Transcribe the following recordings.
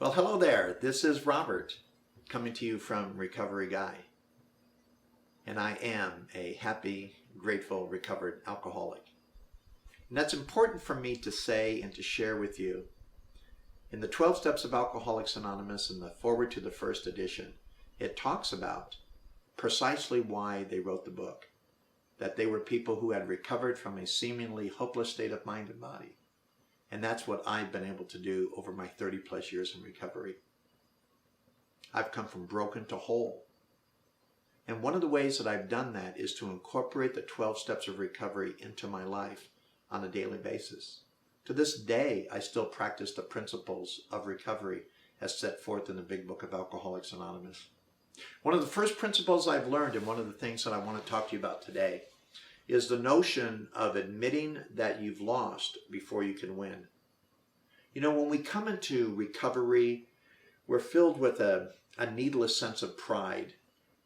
Well, hello there. This is Robert coming to you from Recovery Guy. And I am a happy, grateful, recovered alcoholic. And that's important for me to say and to share with you. In the 12 Steps of Alcoholics Anonymous, in the foreword to the first edition, it talks about precisely why they wrote the book. That they were people who had recovered from a seemingly hopeless state of mind and body. And that's what I've been able to do over my 30 plus years in recovery. I've come from broken to whole. And one of the ways that I've done that is to incorporate the 12 steps of recovery into my life on a daily basis. To this day, I still practice the principles of recovery as set forth in the Big Book of Alcoholics Anonymous. One of the first principles I've learned, and one of the things that I want to talk to you about today, is the notion of admitting that you've lost before you can win. You know, when we come into recovery, we're filled with a needless sense of pride.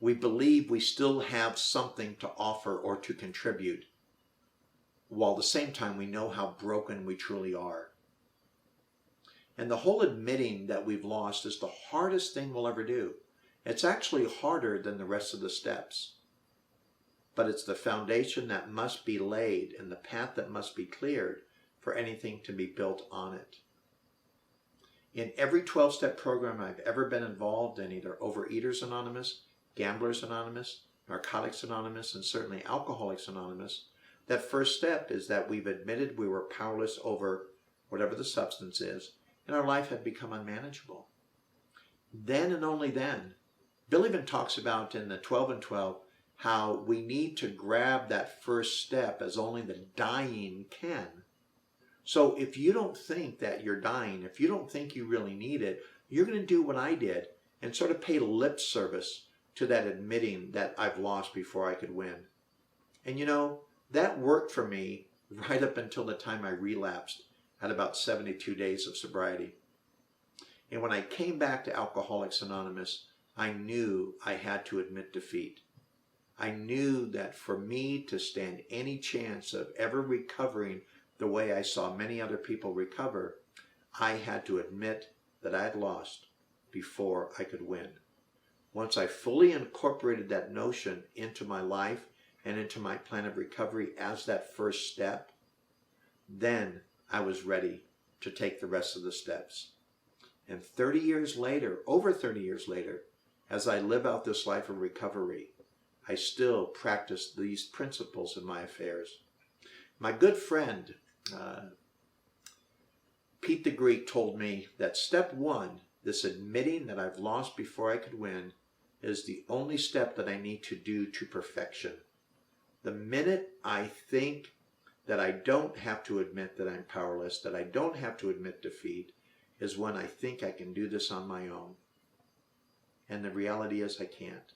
We believe we still have something to offer or to contribute, while at the same time we know how broken we truly are. And the whole admitting that we've lost is the hardest thing we'll ever do. It's actually harder than the rest of the steps. But it's the foundation that must be laid and the path that must be cleared for anything to be built on it. In every 12-step program I've ever been involved in, either Overeaters Anonymous, Gamblers Anonymous, Narcotics Anonymous, and certainly Alcoholics Anonymous, that first step is that we've admitted we were powerless over whatever the substance is, and our life had become unmanageable. Then and only then, Bill even talks about in the 12 and 12, how we need to grab that first step as only the dying can. So if you don't think that you're dying, if you don't think you really need it, you're going to do what I did and sort of pay lip service to that admitting that I've lost before I could win. And you know, that worked for me right up until the time I relapsed at about 72 days of sobriety. And when I came back to Alcoholics Anonymous, I knew I had to admit defeat. I knew that for me to stand any chance of ever recovering the way I saw many other people recover, I had to admit that I had lost before I could win. Once I fully incorporated that notion into my life and into my plan of recovery as that first step, then I was ready to take the rest of the steps. And 30 years later, over 30 years later, as I live out this life of recovery, I still practice these principles in my affairs. My good friend, Pete the Greek, told me that step one, this admitting that I've lost before I could win, is the only step that I need to do to perfection. The minute I think that I don't have to admit that I'm powerless, that I don't have to admit defeat, is when I think I can do this on my own. And the reality is I can't.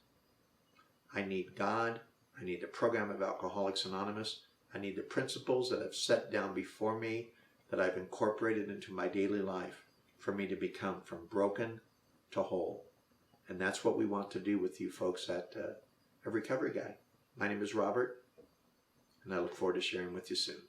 I need God. I need the program of Alcoholics Anonymous. I need the principles that I've set down before me, that I've incorporated into my daily life for me to become from broken to whole. And that's what we want to do with you folks at Recovery Guy. My name is Robert, and I look forward to sharing with you soon.